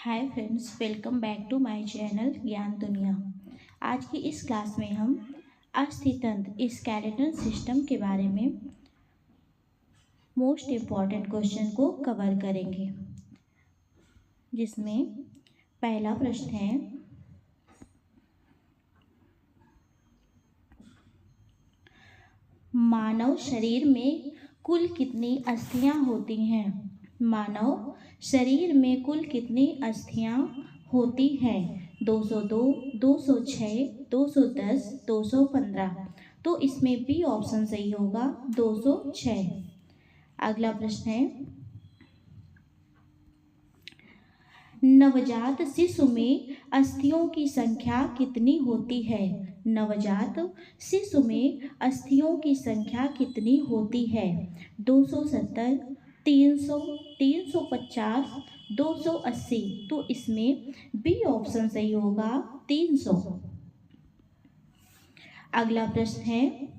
Hi friends, welcome back to my channel Gyan Duniya. आज की इस क्लास में हम अस्थितंत्र स्केलेटल सिस्टम के बारे में मोस्ट इम्पॉर्टेंट क्वेश्चन को कवर करेंगे, जिसमें पहला प्रश्न है, मानव शरीर में कुल कितनी अस्थियां होती हैं? मानव शरीर में कुल कितनी अस्थियां होती हैं? 202, 206, 210, 215। तो इसमें बी ऑप्शन सही होगा, 206। अगला प्रश्न है, नवजात शिशु में अस्थियों की संख्या कितनी होती है? नवजात शिशु में अस्थियों की संख्या कितनी होती है? 270, 300, 350, 280। तो इसमें बी ऑप्शन सही होगा, 300। अगला प्रश्न है,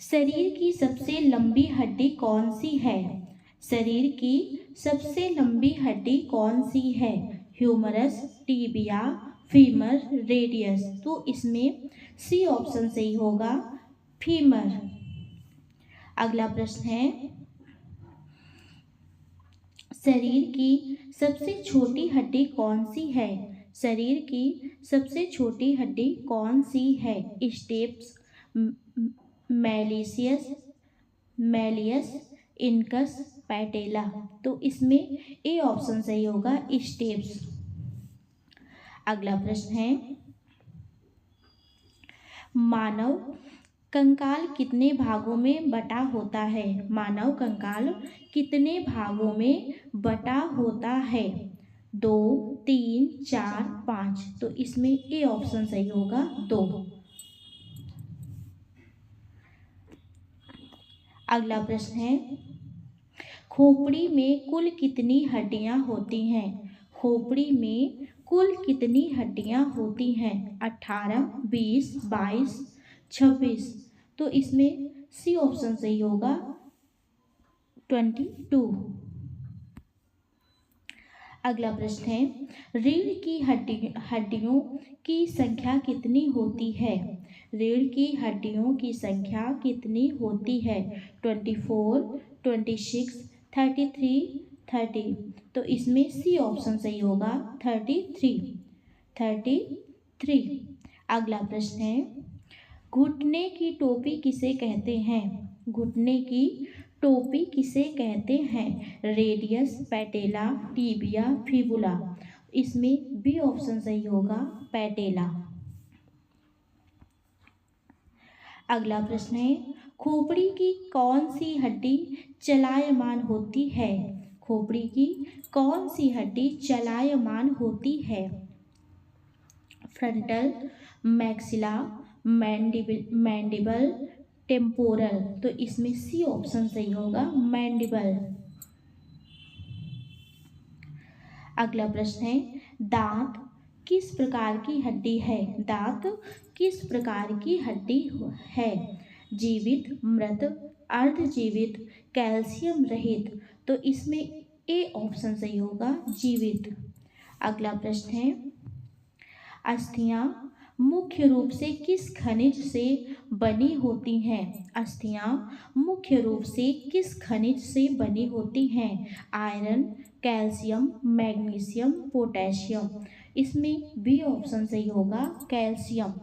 शरीर की सबसे लंबी हड्डी कौन सी है? शरीर की सबसे लंबी हड्डी कौन सी है? Humerus, tibia, femur, radius. तो इसमें सी ऑप्शन सही होगा, फीमर। अगला प्रश्न है, शरीर की सबसे छोटी हड्डी कौन सी है? शरीर की सबसे छोटी हड्डी कौन सी है? Steps, malleus, incus, पैटेला। तो इसमें ए ऑप्शन सही होगा, स्टेप्स। अगला प्रश्न है, मानव कंकाल कितने भागों में बटा होता है? मानव कंकाल कितने भागों में बटा होता है? 2, 3, 4, 5। तो इसमें ए ऑप्शन सही होगा, 2। अगला प्रश्न है, खोपड़ी में कुल कितनी हड्डियां होती हैं? खोपड़ी में कुल कितनी हड्डियां होती हैं? 18, 20, 22, 26। तो इसमें सी ऑप्शन सही होगा, 22। अगला प्रश्न है, रीढ़ की हड्डियों की संख्या कितनी होती है? रीढ़ की हड्डियों की संख्या कितनी होती है? 24, 26, 33, 30। तो इसमें सी ऑप्शन सही होगा, 33। अगला प्रश्न है, घुटने की टोपी किसे कहते हैं? घुटने की टोपी किसे कहते हैं? Radius, पैटेला, tibia, fibula. इसमें बी ऑप्शन सही होगा, पैटेला। अगला प्रश्न है, खोपड़ी की कौन सी हड्डी चलायमान होती है? खोपड़ी की कौन सी हड्डी चलायमान होती है? Frontal, maxilla, mandible, temporal. तो इसमें सी ऑप्शन सही होगा, मैंडिबल। अगला प्रश्न है, दांत किस प्रकार की हड्डी है? दांत किस प्रकार की हड्डी है? जीवित, मृत, अर्धजीवित, कैल्शियम रहित। तो इसमें ए ऑप्शन सही होगा, जीवित। अगला प्रश्न है, अस्थियां मुख्य रूप से किस खनिज से बनी होती हैं? अस्थियां मुख्य रूप से किस खनिज से बनी होती हैं? Iron, calcium, magnesium, potassium. इसमें बी ऑप्शन सही होगा, कैल्शियम।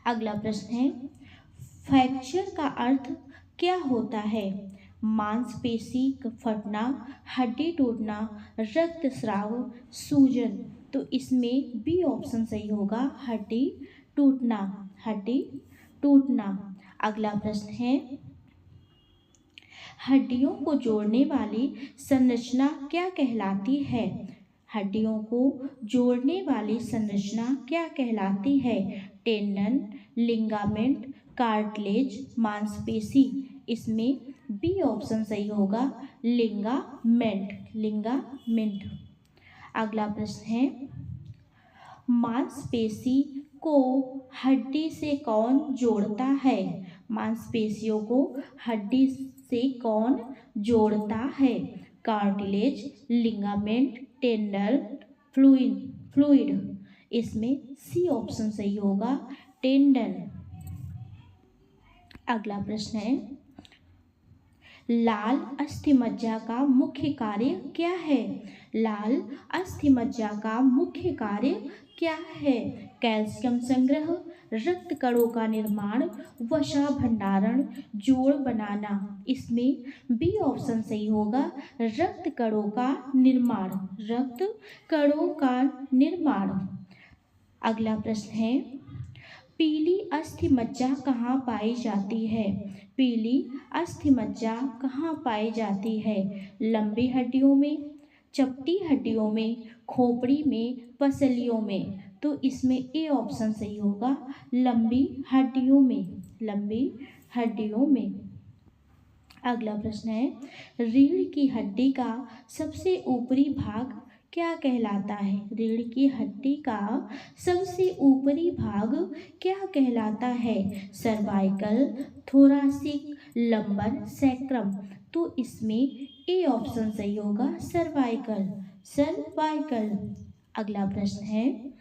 अगला प्रश्न है, फ्रैक्चर का अर्थ क्या होता है? मांसपेशी फटना, हड्डी टूटना, रक्तस्राव, सूजन। तो इसमें बी ऑप्शन सही होगा, हड्डी टूटना। अगला प्रश्न है, हड्डियों को जोड़ने वाली संरचना क्या कहलाती है? हड्डियों को जोड़ने वाली संरचना क्या कहलाती है? टेंडन, लिगामेंट, कार्टिलेज, मांसपेशी। इसमें बी ऑप्शन सही होगा, लिगामेंट। अगला प्रश्न है, मांसपेशी को हड्डी से कौन जोड़ता है? मांसपेशियों को हड्डी से कौन जोड़ता है? Cartilage, ligament, tendon, fluid. इसमें सी ऑप्शन सही होगा, टेंडन। अगला प्रश्न है, लाल अस्थिमज्जा का मुख्य कार्य क्या है? लाल अस्थिमज्जा का मुख्य कार्य क्या है? कैल्शियम संग्रह, रक्त कणों का निर्माण, वसा भंडारण, जोड़ बनाना। इसमें बी ऑप्शन सही होगा, रक्त कणों का निर्माण, रक्त कणों का निर्माण। अगला प्रश्न है, पीली अस्थिमज्जा कहाँ पाई जाती है? पीली अस्थिमज्जा कहाँ पाई जाती है? लंबी हड्डियों में, चपटी हड्डियों में, खोपड़ी में, पसलियों में। तो इसमें ए ऑप्शन सही होगा, लंबी हड्डियों में, लंबी हड्डियों में। अगला प्रश्न है, रीढ़ की हड्डी का सबसे ऊपरी भाग क्या कहलाता है? रीढ़ की हड्डी का सबसे ऊपरी भाग क्या कहलाता है? Cervical, thoracic, lumbar, sacrum. तो इसमें ए ऑप्शन सही होगा, सर्वाइकल, सर्वाइकल। अगला प्रश्न है,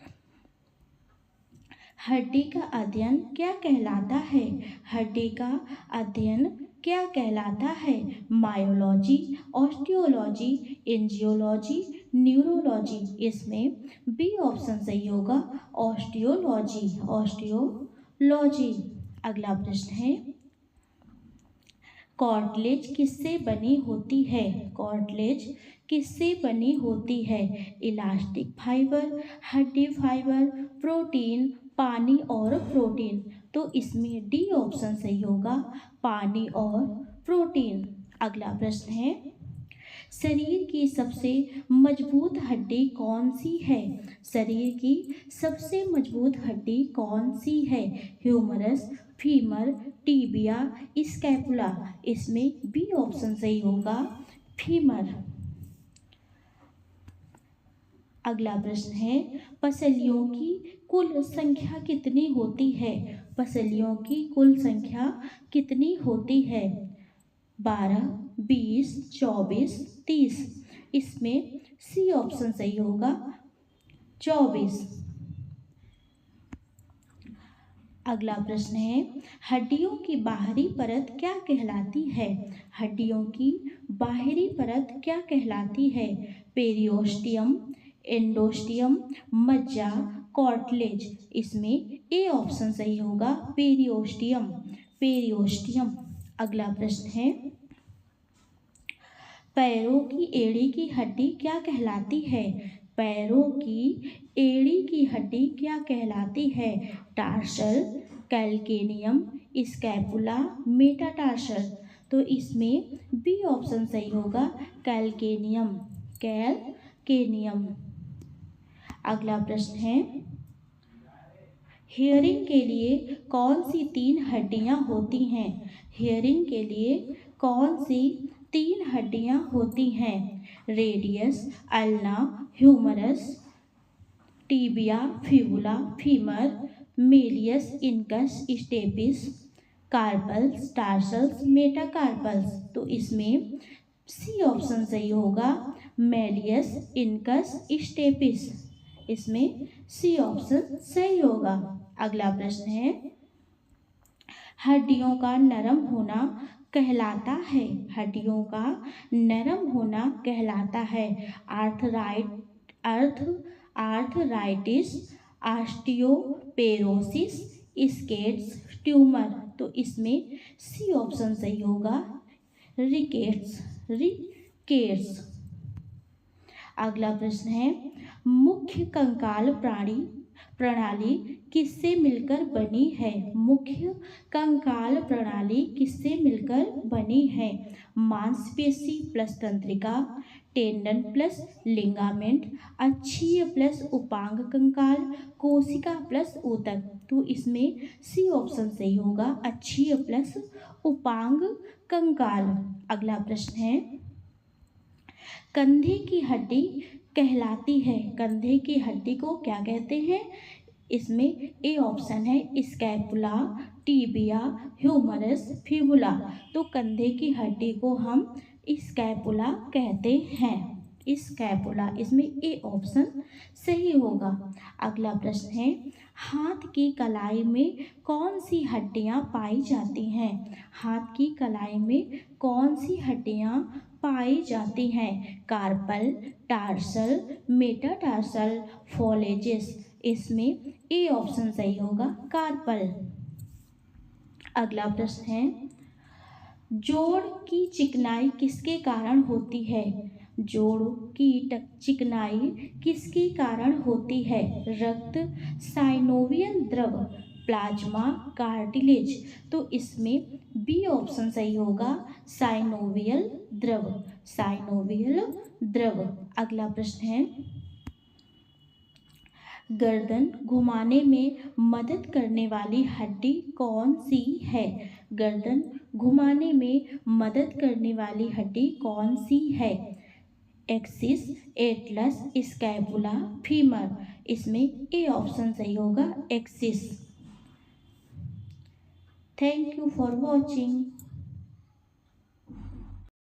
हड्डी का अध्ययन क्या कहलाता है? हड्डी का अध्ययन क्या कहलाता है? Myology, osteology, angiology, neurology. इसमें बी ऑप्शन सही होगा, ऑस्टियोलॉजी, ऑस्टियोलॉजी। अगला प्रश्न है, कार्टिलेज किससे बनी होती है? कार्टिलेज किससे बनी होती है? इलास्टिक फाइबर, हड्डी फाइबर, प्रोटीन, पानी और प्रोटीन। तो इसमें डी ऑप्शन सही होगा, पानी और प्रोटीन। अगला प्रश्न है, शरीर की सबसे मजबूत हड्डी कौन सी है? शरीर की सबसे मजबूत हड्डी कौन सी है? Humerus, femur, tibia, scapula. इसमें बी ऑप्शन सही होगा, फीमर। अगला प्रश्न है, पसलियों की कुल संख्या कितनी होती है? पसलियों की कुल संख्या कितनी होती है? 12, 20, 24, 30। इसमें सी ऑप्शन सही होगा, 24। अगला प्रश्न है, हड्डियों की बाहरी परत क्या कहलाती है? हड्डियों की बाहरी परत क्या कहलाती है? पेरियोस्टियम, एंडोस्टियम, मज्जा, कार्टिलेज। इसमें ए ऑप्शन सही होगा, पेरियोस्टियम, पेरियोस्टियम। अगला प्रश्न है, पैरों की एड़ी की हड्डी क्या कहलाती है? पैरों की एड़ी की हड्डी क्या कहलाती है? Tarsal, calcaneum, scapula, metatarsal. तो इसमें बी ऑप्शन सही होगा, कैल्केनियम, कैल्केनियम। अगला प्रश्न है, हियरिंग के लिए कौन सी 3 हड्डियां होती हैं? हियरिंग के लिए कौन सी 3 हड्डियां होती हैं? Radius, ulna, humerus, tibia, fibula, femur, malleus, incus, stapes, carpals, tarsals, metacarpals. तो इसमें सी ऑप्शन सही होगा, मेलियस, इनकस, स्टेपिस। इसमें सी ऑप्शन सही होगा। अगला प्रश्न है, हड्डियों का नरम होना कहलाता है? हड्डियों का नरम होना कहलाता है आर्थराइटिस, ऑस्टियोपेरोसिस, स्केट्स, ट्यूमर। तो इसमें सी ऑप्शन सही होगा, रिकेट्स, रिकेट्स। अगला प्रश्न है, मुख्य कंकाल प्रणाली किससे मिलकर बनी है? मुख्य कंकाल प्रणाली किससे मिलकर बनी है? मांसपेशी प्लस तंत्रिका, टेंडन प्लस लिगामेंट, अक्षीय प्लस उपांग कंकाल, कोशिका प्लस ऊतक। तो इसमें सी ऑप्शन सही होगा, अक्षीय प्लस उपांग कंकाल। अगला प्रश्न है, कंधे की हड्डी कहलाती है? कंधे की हड्डी को क्या कहते हैं? इसमें ए ऑप्शन है, स्कैपुला, टीबिया, ह्यूमरस, फिबुला। तो कंधे की हड्डी को हम स्कैपुला कहते हैं। स्कैपुला, इसमें ए ऑप्शन सही होगा। अगला प्रश्न है, हाथ की कलाई में कौन सी हड्डियां पाई जाती हैं? हाथ की कलाई में कौन सी हड्डियां पाई जाती हैं? Carpal, tarsal, metatarsal, phalanges. इसमें ए ऑप्शन सही होगा, कार्पल। अगला प्रश्न है, जोड़ की चिकनाई किसके कारण होती है? जोड़ की चिकनाई किसके कारण होती है? रक्त, साइनोवियल द्रव, प्लाज्मा, कार्टिलेज। तो इसमें बी ऑप्शन सही होगा, साइनोवियल द्रव। साइनोवियल द्रव। अगला प्रश्न है, गर्दन घुमाने में मदद करने वाली हड्डी कौन सी है? गर्दन घुमाने में मदद करने वाली हड्डी कौन सी है? Axis, Atlas, scapula, femur. इसमें ए ऑप्शन सही होगा, axis. Thank you for watching.